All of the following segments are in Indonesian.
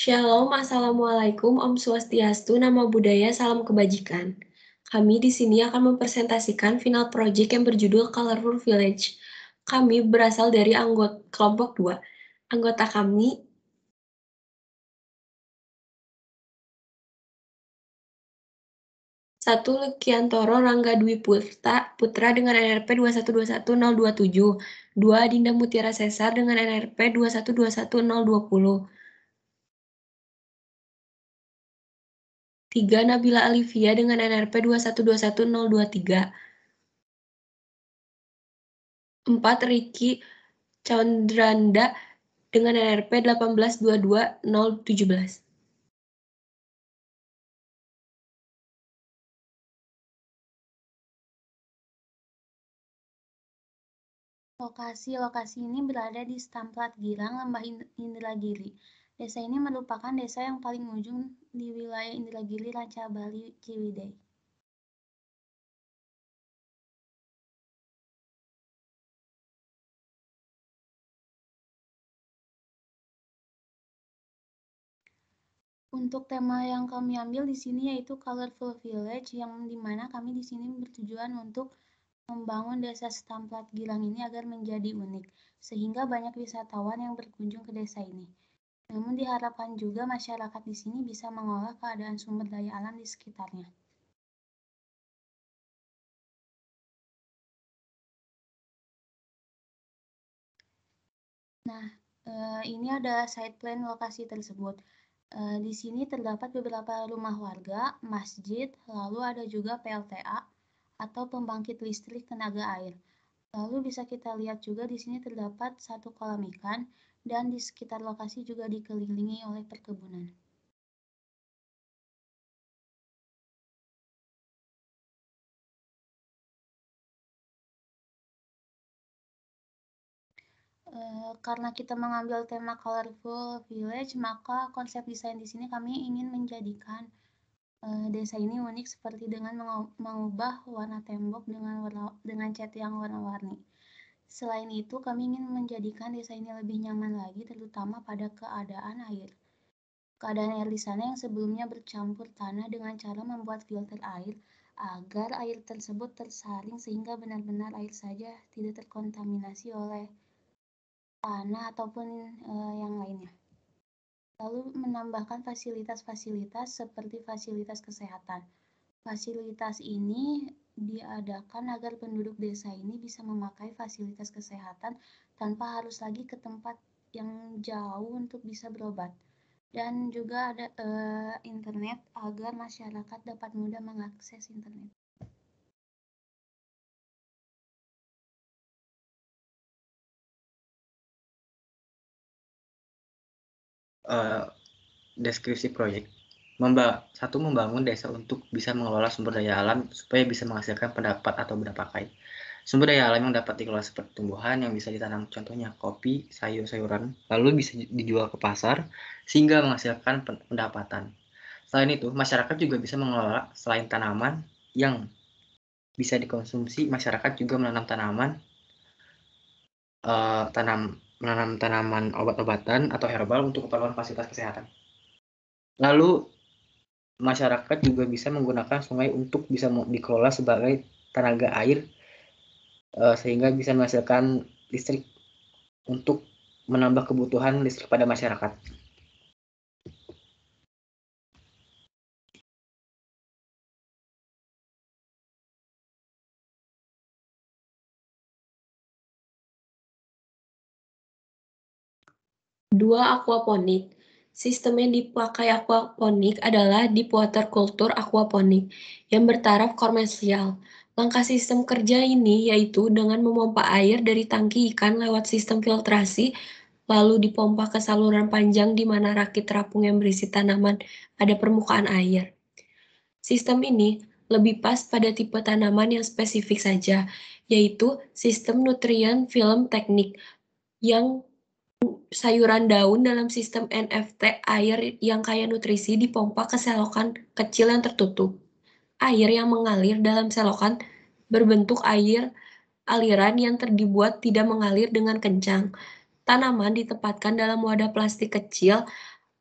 Shalom, Assalamualaikum, Om Swastiastu, Namo Buddhaya, Salam Kebajikan. Kami di sini akan mempresentasikan final project yang berjudul Colorful Village. Kami berasal dari kelompok 2. Anggota kami satu Lukiantoro Rangga Dwi Putra dengan NRP 2121027, 2 Dinda Mutiara Sesar dengan NRP 2121020, 3 Nabila Alivia dengan NRP 2121023, 4 Ricky Caundrandra dengan NRP 1822017. Lokasi ini berada di Stamplat Girang, Lembah Indragiri. Desa ini merupakan desa yang paling ujung di wilayah Indragiri, Ranca Bali, Ciwidey. Untuk tema yang kami ambil di sini yaitu Colorful Village, yang dimana kami di sini bertujuan untuk membangun desa Stamplat Girang ini agar menjadi unik, sehingga banyak wisatawan yang berkunjung ke desa ini. Namun diharapkan juga masyarakat di sini bisa mengolah keadaan sumber daya alam di sekitarnya. Nah, ini adalah site plan lokasi tersebut. Di sini terdapat beberapa rumah warga, masjid, lalu ada juga PLTA atau pembangkit listrik tenaga air. Lalu bisa kita lihat juga di sini terdapat satu kolam ikan dan di sekitar lokasi juga dikelilingi oleh perkebunan. Karena kita mengambil tema Colorful Village, maka konsep desain di sini kami ingin menjadikan desa ini unik seperti dengan mengubah warna tembok dengan cat yang warna-warni. Selain itu, kami ingin menjadikan desa ini lebih nyaman lagi, terutama pada keadaan air. Keadaan air di sana yang sebelumnya bercampur tanah dengan cara membuat filter air agar air tersebut tersaring sehingga benar-benar air saja tidak terkontaminasi oleh tanah ataupun yang lainnya. Lalu menambahkan fasilitas-fasilitas seperti fasilitas kesehatan. Fasilitas ini diadakan agar penduduk desa ini bisa memakai fasilitas kesehatan tanpa harus lagi ke tempat yang jauh untuk bisa berobat. Dan juga ada internet agar masyarakat dapat mudah mengakses internet. Deskripsi proyek. Satu, membangun desa untuk bisa mengelola sumber daya alam supaya bisa menghasilkan pendapat atau benda pakai. Sumber daya alam yang dapat dikelola seperti tumbuhan yang bisa ditanam, contohnya kopi, sayur-sayuran, lalu bisa dijual ke pasar sehingga menghasilkan pendapatan. Selain itu, masyarakat juga bisa mengelola selain tanaman yang bisa dikonsumsi, masyarakat juga menanam tanaman obat-obatan atau herbal untuk keperluan fasilitas kesehatan. Lalu masyarakat juga bisa menggunakan sungai untuk bisa dikelola sebagai tenaga air sehingga bisa menghasilkan listrik untuk menambah kebutuhan listrik pada masyarakat. Dua, aquaponik. Sistem yang dipakai aquaponik adalah deep water culture aquaponik yang bertaraf komersial. Langkah sistem kerja ini yaitu dengan memompa air dari tangki ikan lewat sistem filtrasi, lalu dipompa ke saluran panjang di mana rakit terapung yang berisi tanaman pada permukaan air. Sistem ini lebih pas pada tipe tanaman yang spesifik saja, yaitu sistem nutrient film teknik yang sayuran daun dalam sistem NFT air yang kaya nutrisi dipompa ke selokan kecil yang tertutup. Air yang mengalir dalam selokan berbentuk aliran yang dibuat tidak mengalir dengan kencang. Tanaman ditempatkan dalam wadah plastik kecil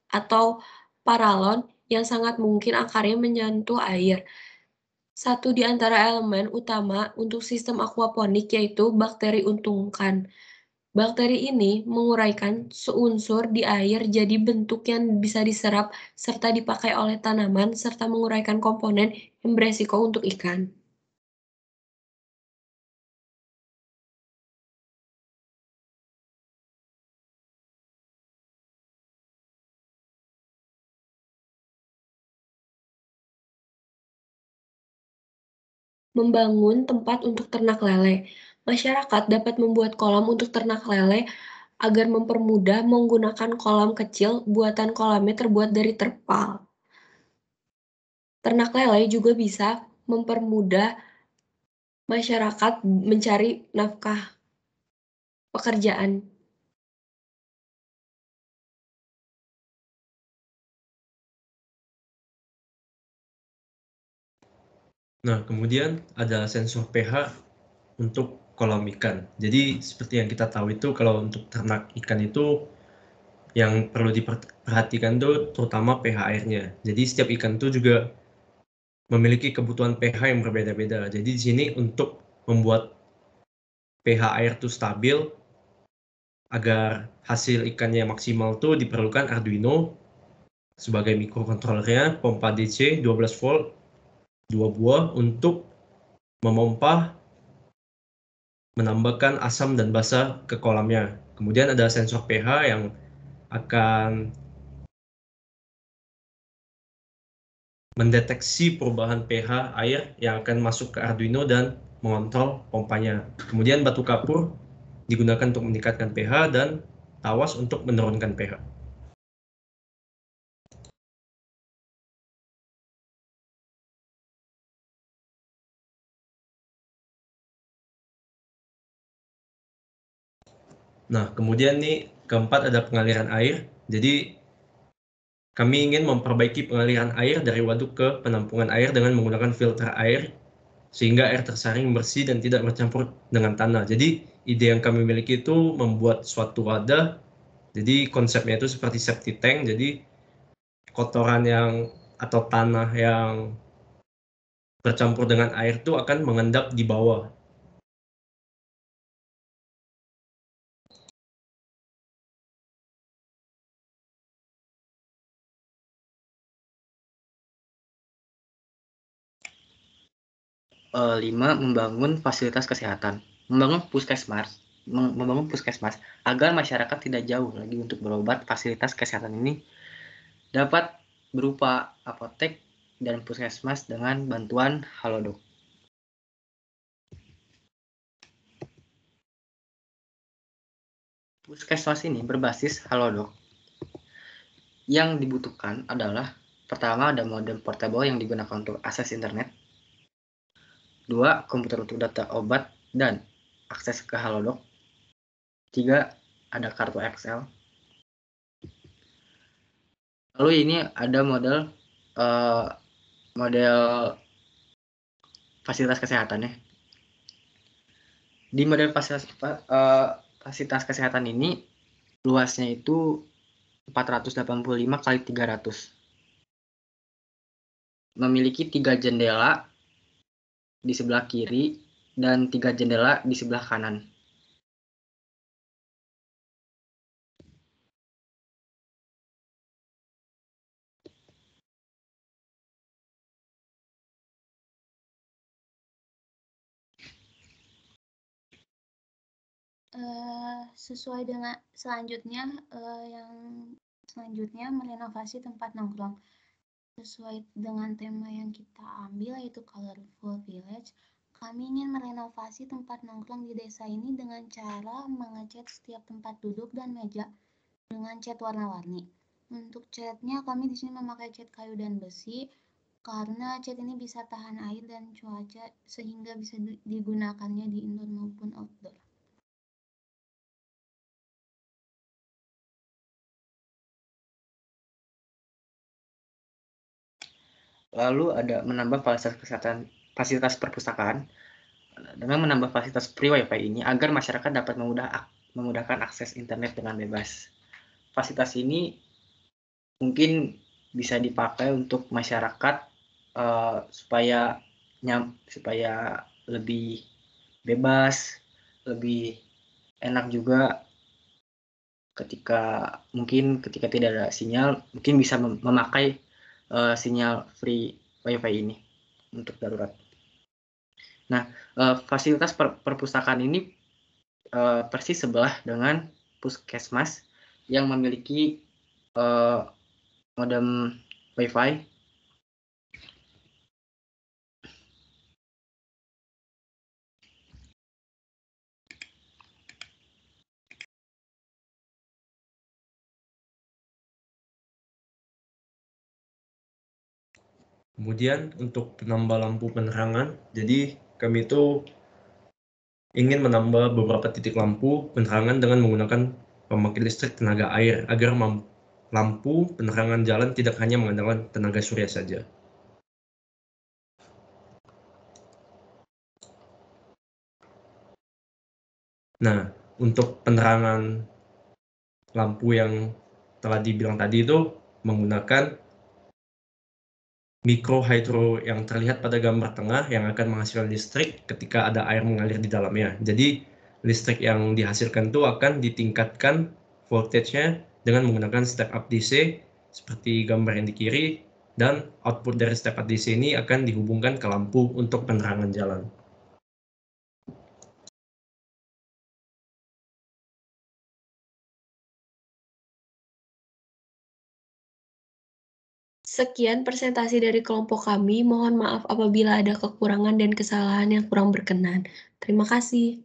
atau paralon yang sangat mungkin akarnya menyentuh air. Satu di antara elemen utama untuk sistem aquaponik yaitu bakteri untungkan. Bakteri ini menguraikan seunsur di air jadi bentuk yang bisa diserap serta dipakai oleh tanaman serta menguraikan komponen yang beresiko untuk ikan. Membangun tempat untuk ternak lele. Masyarakat dapat membuat kolam untuk ternak lele agar mempermudah menggunakan kolam kecil, buatan kolamnya terbuat dari terpal. Ternak lele juga bisa mempermudah masyarakat mencari nafkah pekerjaan. Nah, kemudian ada sensor pH untuk kolam ikan. Jadi seperti yang kita tahu itu kalau untuk ternak ikan itu yang perlu diperhatikan itu terutama pH airnya. Jadi setiap ikan itu juga memiliki kebutuhan pH yang berbeda-beda. Jadi di sini untuk membuat pH air itu stabil agar hasil ikannya maksimal itu diperlukan Arduino sebagai mikrokontrolernya, pompa DC 12 volt, 2 buah untuk memompa menambahkan asam dan basa ke kolamnya. Kemudian ada sensor pH yang akan mendeteksi perubahan pH air yang akan masuk ke Arduino dan mengontrol pompanya. Kemudian batu kapur digunakan untuk meningkatkan pH dan tawas untuk menurunkan pH. Nah, kemudian nih keempat ada pengaliran air. Jadi kami ingin memperbaiki pengaliran air dari waduk ke penampungan air dengan menggunakan filter air sehingga air tersaring bersih dan tidak bercampur dengan tanah. Jadi ide yang kami miliki itu membuat suatu wadah. Jadi konsepnya itu seperti septic tank. Jadi kotoran yang atau tanah yang bercampur dengan air itu akan mengendap di bawah. Lima, membangun fasilitas kesehatan. Membangun puskesmas agar masyarakat tidak jauh lagi untuk berobat. Fasilitas kesehatan ini dapat berupa apotek dan puskesmas dengan bantuan Halodoc. Puskesmas ini berbasis Halodoc. Yang dibutuhkan adalah pertama ada modem portable yang digunakan untuk akses internet. 2. Komputer untuk data obat dan akses ke Halodoc. 3. Ada kartu Excel. Lalu ini ada model fasilitas kesehatan ya. Di model fasilitas kesehatan ini luasnya itu 485 kali 300. Memiliki 3 jendela di sebelah kiri dan 3 jendela di sebelah kanan. Sesuai dengan yang selanjutnya merenovasi tempat nongkrong. Sesuai dengan tema yang kita ambil yaitu Colorful Village, kami ingin merenovasi tempat nongkrong di desa ini dengan cara mengecat setiap tempat duduk dan meja dengan cat warna-warni. Untuk catnya kami di sini memakai cat kayu dan besi karena cat ini bisa tahan air dan cuaca sehingga bisa digunakannya di indoor maupun outdoor. Lalu ada menambah fasilitas perpustakaan. Dengan menambah fasilitas free wifi ini agar masyarakat dapat memudahkan akses internet dengan bebas. Fasilitas ini mungkin bisa dipakai untuk masyarakat supaya lebih bebas, lebih enak juga ketika tidak ada sinyal, mungkin bisa memakai sinyal free WiFi ini untuk darurat. Nah, fasilitas perpustakaan ini persis sebelah dengan puskesmas yang memiliki modem WiFi. Kemudian untuk penambah lampu penerangan, jadi kami itu ingin menambah beberapa titik lampu penerangan dengan menggunakan pembangkit listrik tenaga air agar lampu penerangan jalan tidak hanya mengandalkan tenaga surya saja. Nah, untuk penerangan lampu yang telah dibilang tadi itu menggunakan mikrohydro yang terlihat pada gambar tengah yang akan menghasilkan listrik ketika ada air mengalir di dalamnya. Jadi listrik yang dihasilkan itu akan ditingkatkan voltage-nya dengan menggunakan step up DC seperti gambar yang di kiri, dan output dari step up DC ini akan dihubungkan ke lampu untuk penerangan jalan. Sekian presentasi dari kelompok kami. Mohon maaf apabila ada kekurangan dan kesalahan yang kurang berkenan. Terima kasih.